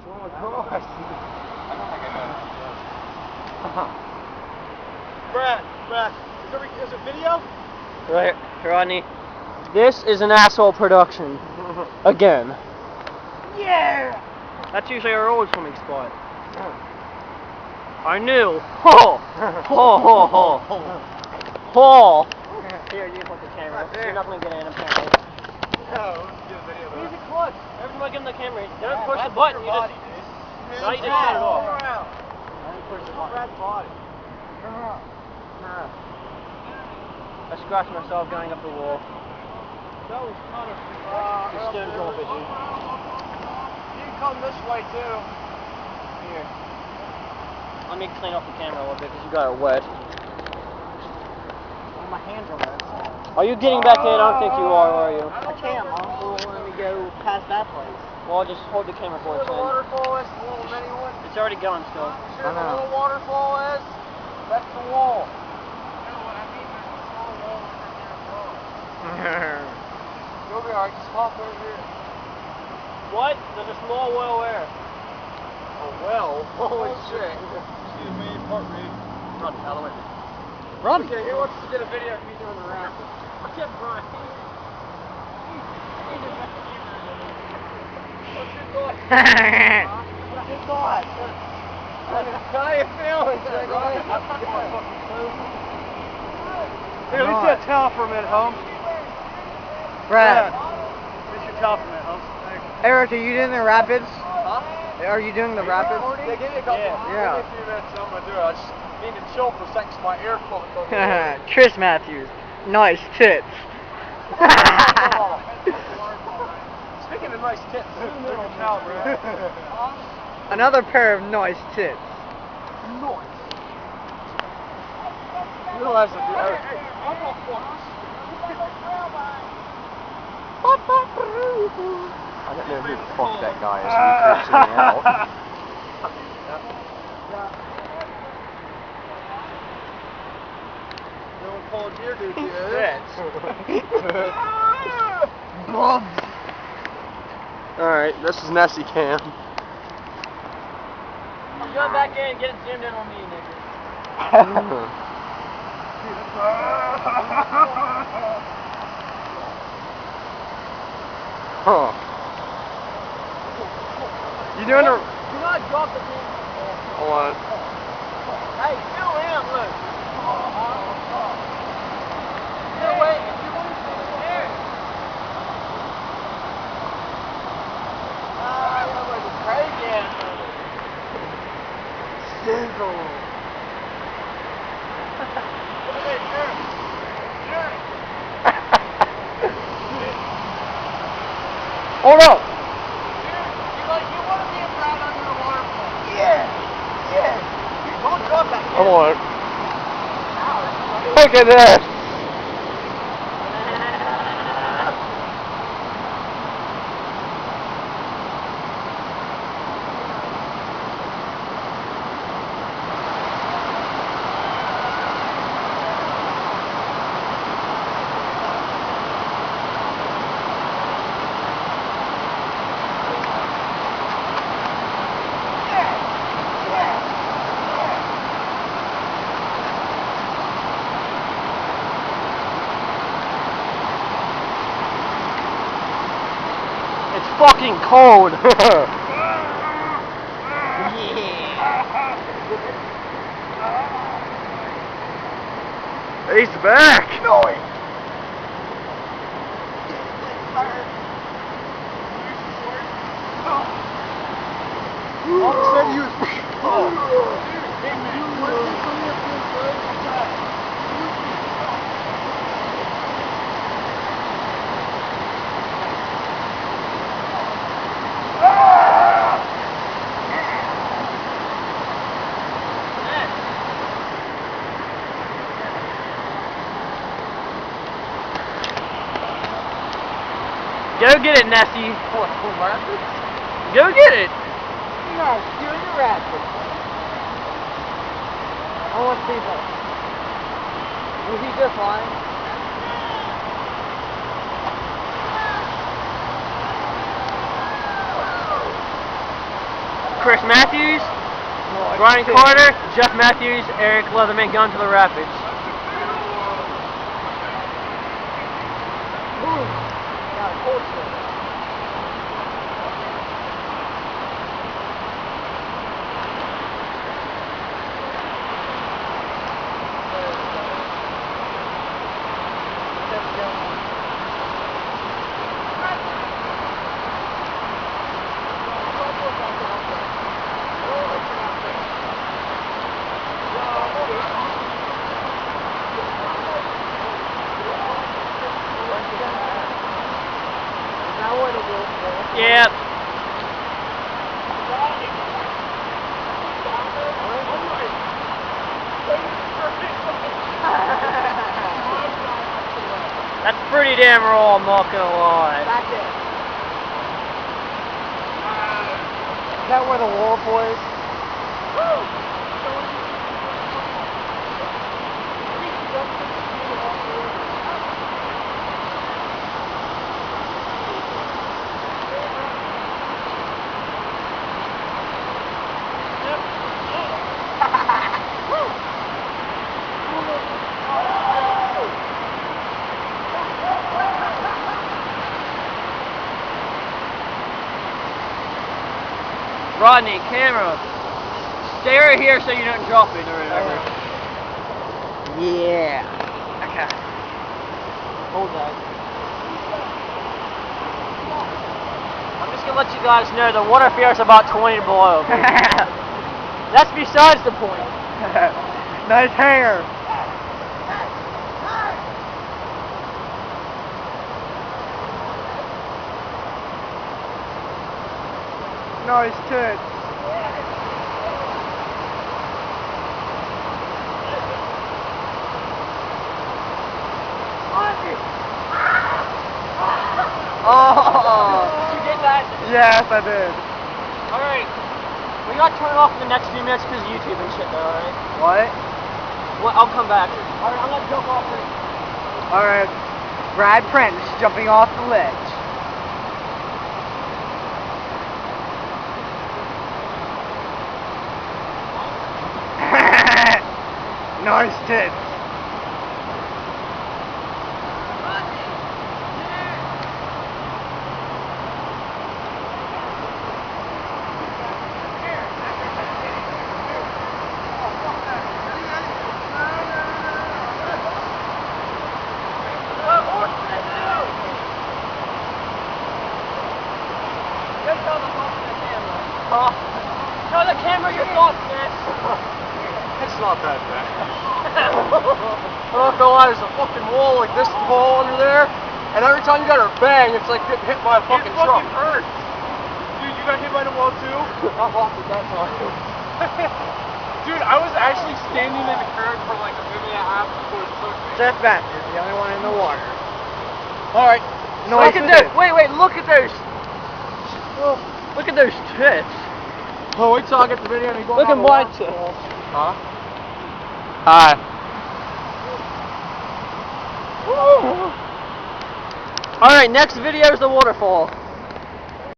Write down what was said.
Oh my gosh. I don't think I know. Brad, is it video? Right, Rodney. This is an asshole production. Again. Yeah! That's usually our old swimming spot. I knew. Ho! Ho, ho, ho. Ho! Here, you put the camera. You're not going to get in apparently. No, let's do a video though. Music clutch. Every time I give him the camera, you don't push the button. You just... No, you just shut it off. Push the button. Brad's body. I scratched myself going up the wall. That was kind of... You stood off it, dude. You can come this way too. Here. Let me clean off the camera a little bit because you got it wet. Well, my hands are wet. Are you getting back in? I don't think you are you? I can't, Mom. Well, let me go past that place. Well, just hold the camera for a Where the second. waterfall is, the little mini one. It's already going still. See where the little waterfall is? That's the wall. You'll be alright, just hop over here. What? There's a small well where? A well? Holy shit. Excuse me, part read. Run, out of the way. Run! Okay, he wants to get a video of me doing the rap. What's up, Brian? What's your thought? What's your thought? How you feeling, Jake? Here, at least get a towel for a minute, Holmes. Brad. At least your towel for a minute, Holmes. Thanks. Eric, are you doing the rapids? Huh? Are you doing the rapids? Yeah, give me a couple. Yeah. Give me a few minutes, I'm gonna do it. I just need to chill for a second so my ear quality goes away. Tris Matthews. Nice tits. Speaking of nice tits, zoom in on Cal, bro. Another pair of nice tits. Nice. You realize that the other... I don't know who the fuck that guy is who creeps me out. No one called your duty, Bubs! Alright, this is Nessie Cam. I'm going back in and get it zoomed in on me, nigga. Huh. You doing a... Do not drop the thing. Hold on. Hey, fill in, look. No, wait. If you want to see the hair. That was crazy. Sizzle. Hold up. You want to be a Brad under the waterfall. Yeah. Don't drop that. I want it. Look at this. It's fucking cold. He's back. No. Go get it, Nessie. What, rapids? Go get it. No, do the rapids. I want to see that. Was he just lying? Chris Matthews, Oh, Brian shit. Carter, Jeff Matthews, Eric Leatherman going to the Rapids. Got a cold sweat. Yep. That's pretty damn raw, I'm not gonna lie. That's it. Is that where the waterfall is? Rodney, camera. Stay right here so you don't drop it or whatever. Yeah. Okay. Hold that. I'm just gonna let you guys know the water fear is about 20 below. That's besides the point. Nice hanger. Nice tits. Oh! Did you get that? Yes, I did. Alright. We gotta turn it off in the next few minutes because of YouTube and shit though, alright? What? Well, I'll come back. Alright, I'm gonna jump off it. Alright. Brad Prince jumping off the ledge. Nice tits. No, the camera, your thoughts, man. It's not that bad. I'm not gonna lie, there's a fucking wall like this tall under there, and every time you got her bang, it's like getting hit by a fucking It truck. fucking hurts. Dude, you got hit by the wall too? Not off at that time. Dude, I was actually standing in the curb for like a minute and a half before it took me. Jeff Matthews, the only one in the water. Alright. Nice Look at tits. those. Wait, look at those. Look at those tits. Oh, wait till I get the video and you go Look at on the my waterfall. tits. Huh? Hi. Alright, next video is the waterfall.